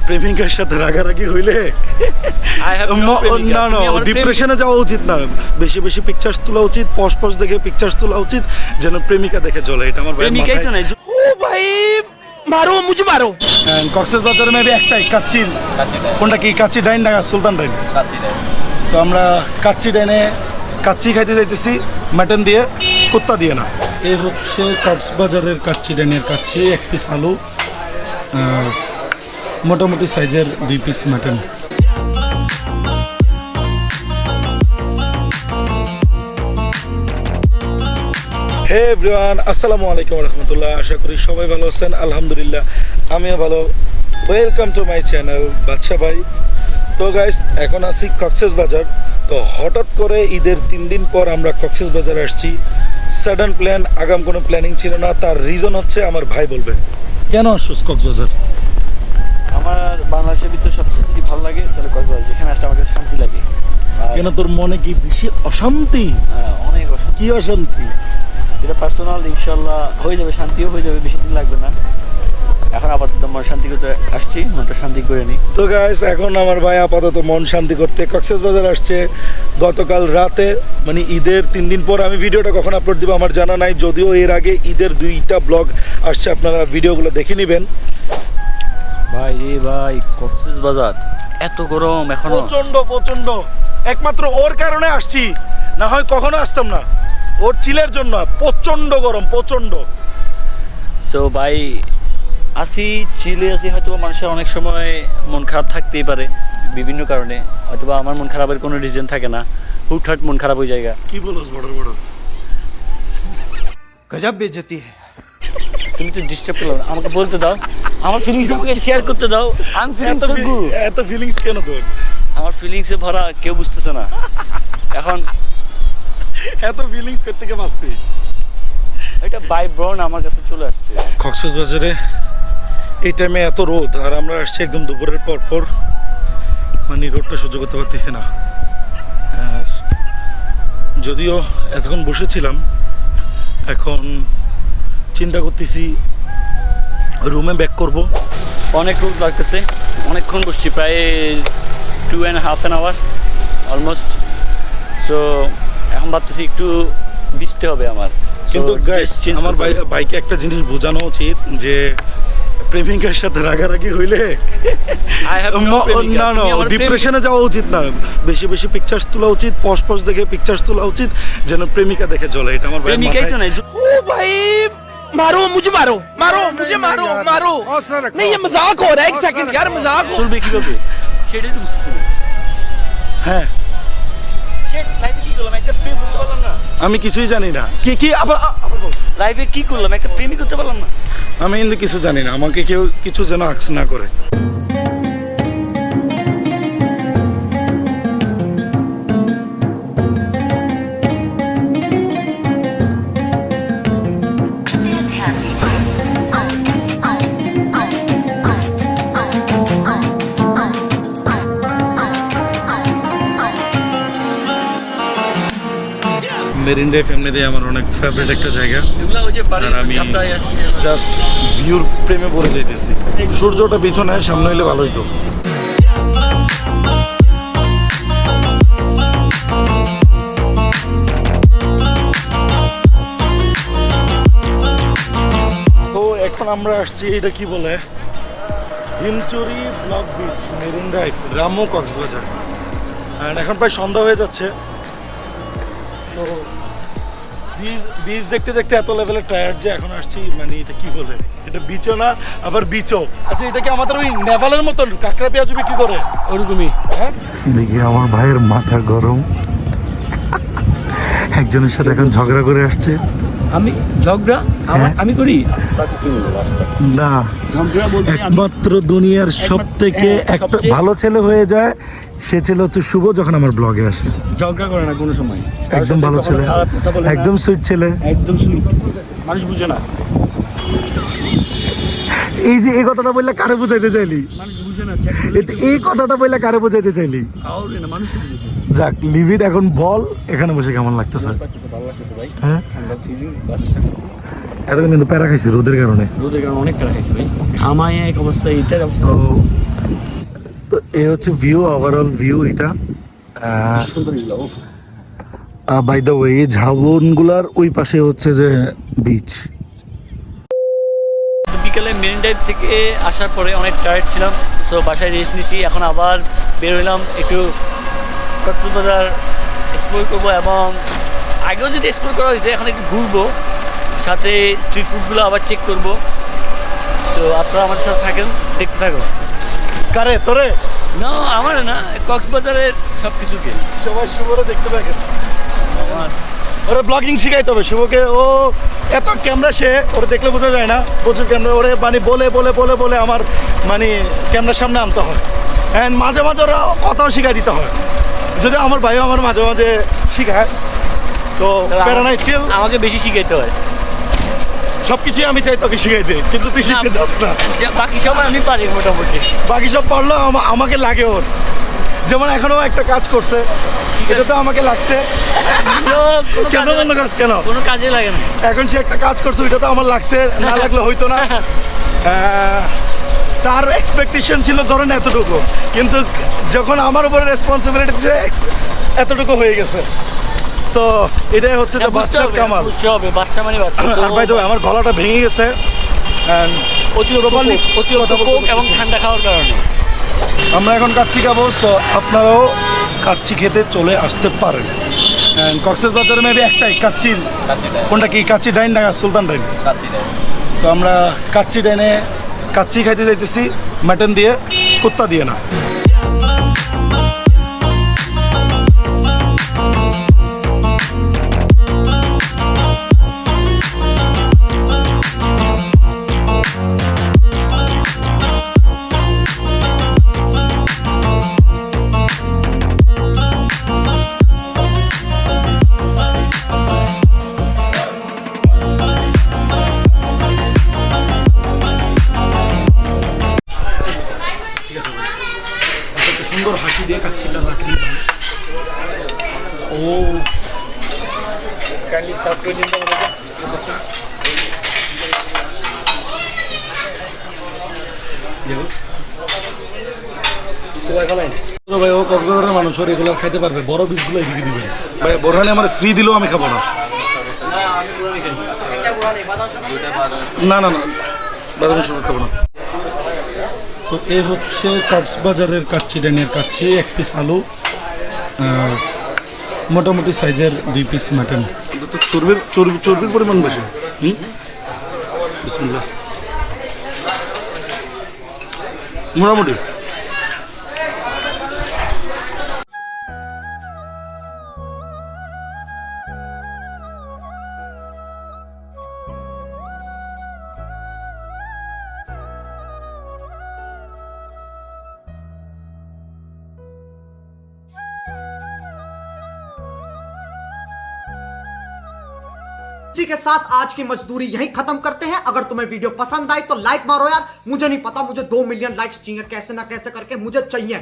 প্রেমিকার সাথে রাগারাগি হইলে না ডিপ্রেশনে যাওয়া উচিত না, বেশি বেশি পিকচার্স তোলা উচিত, পশ দেখে পিকচার্স তোলা উচিত, যেন প্রেমিকা দেখে চলে। এটা আমার ভাই মারো মুঝে মারো। কক্সবাজারে মেবি একটাই কাচ্চি, কোনটা কি কাচ্চি ডাইন না সুলতান ডাইন? তো আমরা কাচ্চি ডাইনে কাচ্চি খাইতে যাইতেছি, মাটন দিয়ে, কুত্তা দিয়ে না। এই হচ্ছে কক্সবাজারের কাচ্চি ডাইনের কাচ্চি, এক পিস আলু, মোটামুটি সাইজের 2 পিস মাটন। হে এভরিওয়ান, আসসালামু আলাইকুম রহমতুল্লাহ। আশা করি সবাই ভালো আছেন। আলহামদুলিল্লাহ আমিও ভালো। ওয়েলকাম টু মাই চ্যানেল বাদশা ভাই। তো গাইস, এখন আছি কক্সবাজার। তো হঠাৎ করে ঈদের 3 দিন পর আমরা কক্সবাজারে আসছি। সাডেন প্ল্যান, আগাম কোনো প্ল্যানিং ছিল না। তার রিজন হচ্ছে আমার ভাই বলবে। কেন আসছিস কক্সবাজার? আমার বাংলাদেশের ভিতরে সবচেয়ে যদি ভালো লাগে তাহলে কক্সবাজার, যেখানে আসলে আমাকে শান্তি লাগে। কেন তোর মনে কি বেশি অশান্তি? হ্যাঁ, অনেক অশান্তি। কি অশান্তি? এটা পার্সোনাল, ইনশাআল্লাহ হয়ে যাবে, শান্তিও হয়ে যাবে, বেশি দিন লাগবে না। এখন আপাতত মন শান্তি করতে আসছি, মনটা শান্তি করে নিই। তো গাইস, এখন আমার ভাই আপাতত মন শান্তি করতে কক্সবাজার আসছে। গতকাল রাতে, মানে ঈদের 3 দিন পর, আমি ভিডিওটা কখন আপলোড দিব আমার জানা নাই, যদিও এর আগে ঈদের 2টা ব্লগ আসছে, আপনারা ভিডিওগুলো দেখে নেবেন। ভাই রে ভাই, কক্সবাজার এত গরম এখন, প্রচন্ড। একমাত্র ওর কারণে আসছি, না হয় কখনো আসতাম না। ওর চিলের জন্য প্রচন্ড গরম, প্রচন্ড। সো ভাই আসি, চিলে আসি, হয়তো মানুষের অনেক সময় মন খারাপ থাকতেই পারে বিভিন্ন কারণে, হয়তো আমার মন খারাপের কোনো রিজন থাকে না, হুটহাট মন খারাপ হয়ে যায়। কি বলছ বড় গজব বেজতি। তুমি তো ডিস্টার্ব করো, আমাকে বলতে দাও, আমার ফিলিংস আমাকে শেয়ার করতে দাও। আমি এত ফিলিংস কেন তোর? আমার ফিলিংসে ভরা, কেউ বুঝতেছে না এখন। এত ফিলিংস করতে থেকে বাঁচতে এটা ভাইব্রন আমার কাছে চলে আসছে। কক্সবাজারে এই টাইমে এত রোদ, আর আমরা আসছি একদম দুপুরের পর, মানে রোদটা সহ্য করতে পারতেছি না। আর যদিও এতক্ষণ বসেছিলাম, এখন চিন্তা করতেছি রুমে ব্যাক করব। অনেক রোদ লাগতেছে, অনেকক্ষণ বসছি, প্রায় 2.5 hour অলমোস্ট। সো এখন ভাবতেছি একটু ভিজতে হবে আমার। কিন্তু গাইস, আমার বাইকে একটা জিনিস বোঝানো উচিত, যে প্রেমিকার সাথে রাগারাগি হইলে না ডিপ্রেশনে যাওয়া উচিত না, বেশি বেশি পিকচার্স তোলা উচিত, পশ দেখে পিকচার্স তোলা উচিত, যেন প্রেমিকা দেখে চলে। এটা আমার भाई मारो मुझे मारो मारो मुझे मारो मारो नहीं, ये मजाक हो रहा है। 1 सेकंड यार, मजाक हो। বলবে কি করবে সেটাই তো বুঝতেছি না। হ্যাঁ, লাইভে কি করলাম, একটা প্রেম করতে পারলাম না। আমি কিছুই জানি না। কি আবার লাইভে কি করলাম, একটা প্রেমই করতে পারলাম না। আমি কিন্তু কিছু জানি না, আমাকে কেউ কিছু যেন আক্স না করে। মেরিন ড্রাইভ এমনিতেই আমার অনেক ফেভারিট একটা জায়গা, আর আমি জাস্ট ভিউর প্রেমে পড়ে যাইতেছি। সূর্যটা পিছনে, সামনে হইলে ভালো হইতো। তো এখন আমরা আসছি, এটা কি বলে, Himchari block beach, Marine Drive, Ramu, Cox's Bazar. And এখন প্রায় সন্ধ্যা হয়ে যাচ্ছে। তো বীজ দেখতে দেখতে এত লেভেলের টায়ার্ড যে এখন আসছি, মানে এটা কি বলে, এটা বিচও না আবার বিচও। আচ্ছা, এটা কি আমাদের ওই নেভালের মতন কাঁকড়া পেঁয়াজ বিক্রি করে ওরকমই? হ্যাঁ, দেখি আমার ভাইয়ের মাথা গরম, একজনের সাথে এখন ঝগড়া করে আসছে। আমি ঝগড়া আমি করি না, ঝগড়া বলতে একমাত্র দুনিয়ার সবথেকে একটা ভালো ছেলে হয়ে যায়, সে ছেলে হচ্ছে শুভ, যখন আমার ব্লগে আসে। ঝগড়া করে না কোনো সময়, একদম ভালো ছেলে, একদম সুইট ছেলে, একদম সুইট। মানুষ বুঝে না। এই যে এই কথাটা বললে কারে বুঝাইতে চাইলি? মানুষ বুঝে না। এই কথাটা বললে কারে বুঝাইতে চাইলি? কাউরে না, মানুষ বুঝেছে। যাক, লিভ ইট। এখন বল, এখানে বসে কেমন লাগতেছে? ভালো লাগতেছে ভাই। হ্যাঁ, ঠান্ডা ফিলিং, বাতাসটা এতক্ষণ কিন্তু প্যারা খাইছি রোদের কারণে। রোদের কারণে অনেক টাকা খাইছি ভাই, ঘামায় এক অবস্থা, এইটার অবস্থা। তো এই হচ্ছে ভিউ, ওভারঅল ভিউ এটা। বাই দ্য ওয়ে ঝাউবনগুলার ওই পাশে হচ্ছে যে বিচ। বিকেলে মেরিন ড্রাইভ থেকে আসার পরে অনেক টায়ার্ড ছিলাম, সো বাসায় রেস্ট নিছি। এখন আবার বের হইলাম, একটু কক্সবাজার এক্সপ্লোর করবো, এবং আগেও যদি এক্সপ্লোর করা হয়েছে এখন একটু ঘুরবো, সাথে স্ট্রিট ফুডগুলো আবার চেক করবো। তো আপনারা আমাদের সাথে থাকেন, দেখতে থাকুন। কারে তোরে না আমার না, কক্সবাজারের সব কিছুকে সবাই শুভরে দেখতে থাকেন। ওরে ব্লগিং শিখাইতে হবে শুভকে, ও এত ক্যামেরা, সে ওরে দেখলে বোঝা যায় না, প্রচুর ক্যামেরা। ওরে মানে বলে বলে বলে বলে আমার মানে ক্যামেরার সামনে আনতে হয়, অ্যান্ড মাঝে মাঝে ওরা কথাও শিখাই দিতে হয়। যদি আমার ভাইও আমার মাঝে মাঝে শিখায়, তো প্যারা নাই, চিল। আমাকে বেশি শিখাইতে হয়, সব কিছুই আমি চাই তোকে শিখাইতে, কিন্তু তুই শিখতে যাস না। বাকি সব আমি পারি মোটামুটি, বাকি সব পারলেও আমাকে লাগে ওর। যেমন এখনো একটা কাজ করছে, এটা তো আমাকে লাগছে। কেন বন্ধ কাজ কেন কোনো কাজে লাগে না। এখন সে একটা কাজ করছে, ওইটা তো আমার লাগছে, না লাগলে হইতো না। তার এক্সপেকটেশন ছিল ধরেন এতটুকু, কিন্তু যখন আমার উপরে রেসপন্সিবিলিটি দিচ্ছে এতটুকু হয়ে গেছে। সো এটাই হচ্ছে যে বাদশার কামাল। বুঝতে হবে, বাদশা মানে বাদশা। আর ভাই তো আমার গলাটা ভেঙে গেছে অতিরিক্ত কোক এবং ঠান্ডা খাওয়ার কারণে। আমরা এখন কাচ্চি খাবো, সো আপনারাও কাচ্চি খেতে চলে আসতে পারেন। কক্সবাজারে মেবি একটাই কাচ্চি, কোনটা কি কাচ্চি ডাইন না সুলতান ডাইন? তো আমরা কাচ্চি ডাইনে কাচ্চি খাইতে যাইতেছি, মাটন দিয়ে, কুত্তা দিয়ে না। সুন্দর হাসি দিয়ে কাচ্চিটা রাখেন। ও কাইন্ডলি সার্ভ করে দিন। ভাই ও কক্সবাজারের মানুষ, ওর এগুলো খাইতে পারবে, বড় পিসগুলো এদিকে দিবেন ভাই। বোরহানি আমার ফ্রি দিলেও আমি খাবো না। না না না, বাদাম শরবত খাবো না। তো এ হচ্ছে কক্সবাজারের কাচ্চি ডাইনের কাচ্চি, এক পিস আলু, মোটামুটি সাইজের 2 পিস মাটন। তো চর্বির পরিমাণ বেশি। বিসমিল্লাহ। মোটামুটি इसी के साथ आज की मजदूरी यहीं खत्म करते हैं। अगर तुम्हें वीडियो पसंद आई तो लाइक मारो यार, मुझे नहीं पता, मुझे 2 मिलियन लाइक्स चाहिए, कैसे ना कैसे करके मुझे चाहिए।